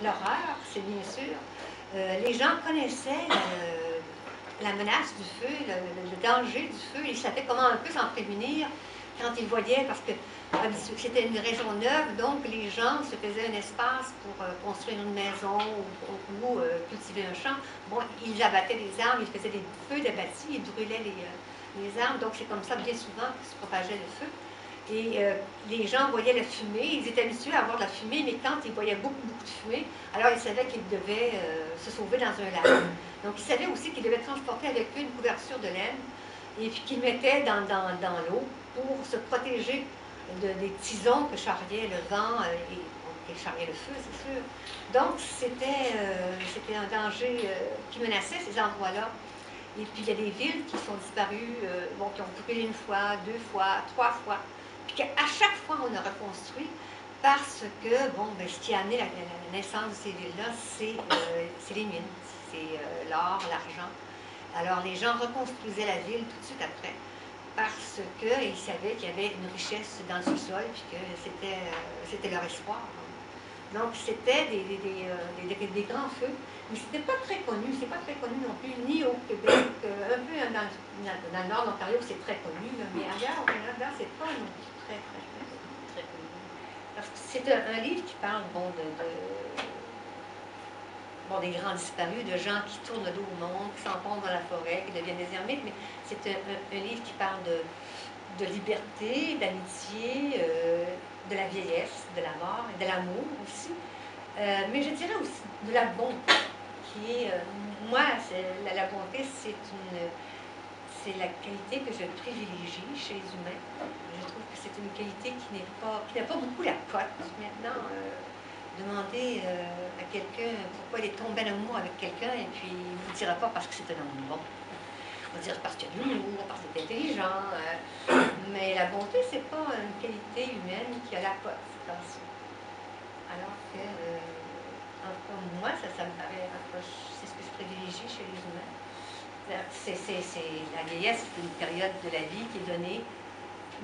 l'horreur, c'est bien sûr. Les gens connaissaient la menace du feu, le danger du feu. Ils savaient comment un peu s'en prémunir quand ils voyaient, parce que c'était une région neuve, donc les gens se faisaient un espace pour construire une maison ou cultiver un champ. Bon, ils abattaient les arbres, ils faisaient des feux d'abattis, ils brûlaient les arbres, donc c'est comme ça bien souvent que se propageait le feu. Et les gens voyaient la fumée, ils étaient habitués à voir de la fumée, mais quand ils voyaient beaucoup, beaucoup de fumée, alors ils savaient qu'ils devaient se sauver dans un lac. Donc ils savaient aussi qu'ils devaient transporter avec eux une couverture de laine et puis qu'ils mettaient dans l'eau pour se protéger des tisons que charriait le vent et charriait le feu, c'est sûr. Donc c'était un danger qui menaçait ces endroits-là. Et puis il y a des villes qui sont disparues, bon, qui ont brûlé une fois, deux fois, trois fois. Puis qu'à chaque fois, on a reconstruit parce que, bon, ben, ce qui a amené la naissance de ces villes-là, c'est les mines, c'est l'or, l'argent. Alors, les gens reconstruisaient la ville tout de suite après parce qu'ils savaient qu'il y avait une richesse dans le sous-sol puis que c'était leur espoir. Donc, c'était des grands feux, mais c'était pas très connu. C'est pas très connu non plus, ni au Québec, un peu dans le nord de l'Ontario, c'est très connu, là, mais ailleurs, au Canada, c'est pas non plus très connu. Parce que c'est un livre qui parle, bon, bon, des grands disparus, de gens qui tournent le dos au monde, qui s'enfoncent dans la forêt, qui deviennent des ermites, mais c'est un livre qui parle de liberté, d'amitié, de la vieillesse, de la mort et de l'amour aussi. Mais je dirais aussi de la bonté, qui est, moi, la bonté, c'est la qualité que je privilégie chez les humains. Je trouve que c'est une qualité qui n'a pas beaucoup la cote. Maintenant, demander à quelqu'un pourquoi il est tombé en amour avec quelqu'un et puis il ne vous dira pas parce que c'est un homme bon. On va dire parce qu'il y a de l'humour, parce qu'il est intelligent. Mais la bonté, c'est pas une qualité humaine qui a la cote, alors que, en tout cas, moi, ça me paraît, c'est ce que je privilégie chez les humains. La vieillesse, c'est une période de la vie qui est donnée.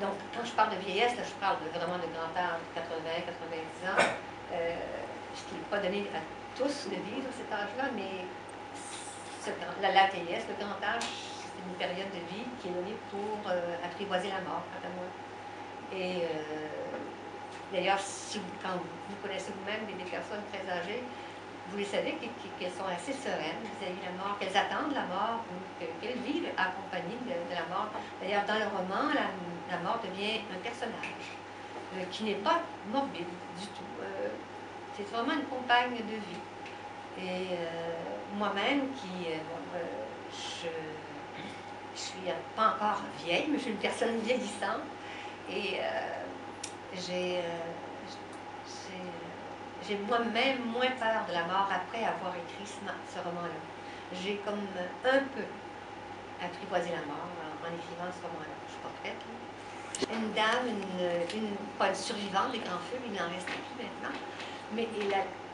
Donc, quand je parle de vieillesse, là, je parle vraiment de grand âge, 80, 90 ans, ce qui n'est pas donné à tous de vivre cet âge-là, mais la vieillesse, le grand âge, c'est une période de vie qui est donnée pour apprivoiser la mort, quant à moi. Et d'ailleurs, quand vous connaissez vous-même des personnes très âgées, vous les savez qu'elles sont assez sereines vis-à-vis de la mort, qu'elles attendent la mort, qu'elles vivent accompagnées de la mort. D'ailleurs, dans le roman, la mort devient un personnage qui n'est pas morbide du tout. C'est vraiment une compagne de vie. Et moi-même, je suis pas encore vieille, mais je suis une personne vieillissante. Et j'ai moi-même moins peur de la mort après avoir écrit ce roman-là. J'ai comme un peu apprivoisé la mort en écrivant ce roman-là. Je ne suis pas prête. Là. Une dame, pas une survivante des grands feux, il n'en reste plus maintenant, mais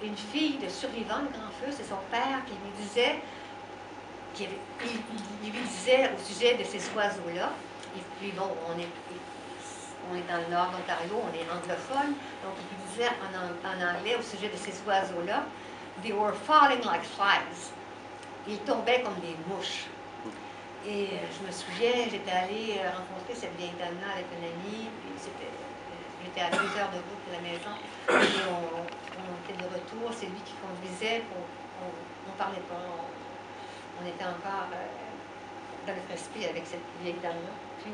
une fille de survivant de grands feux, c'est son père qui lui disait, il lui disait au sujet de ces oiseaux-là, et puis bon, on est dans le nord d'Ontario, on est anglophone, donc il disait en anglais au sujet de ces oiseaux-là, they were falling like flies. Ils tombaient comme des mouches. Et je me souviens, j'étais allée rencontrer cette vieille dame-là avec une amie, puis j'étais à 2 heures de route de la maison, et on était de retour, c'est lui qui conduisait, on parlait pas, on était encore dans notre esprit avec cette vieille dame-là. Puis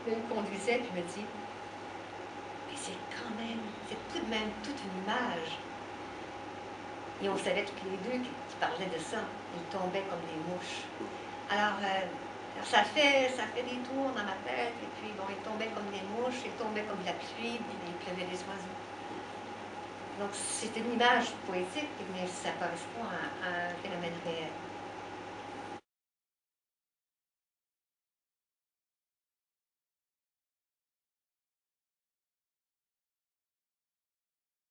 il me conduisait, puis il me dit, mais c'est tout de même toute une image. Et on savait toutes les deux qui parlaient de ça. Ils tombaient comme des mouches. Alors, ça fait des tours dans ma tête, et puis bon, ils tombaient comme des mouches, ils tombaient comme de la pluie, puis il pleuvait des oiseaux. Donc, c'est une image poétique, mais ça correspond à un phénomène réel.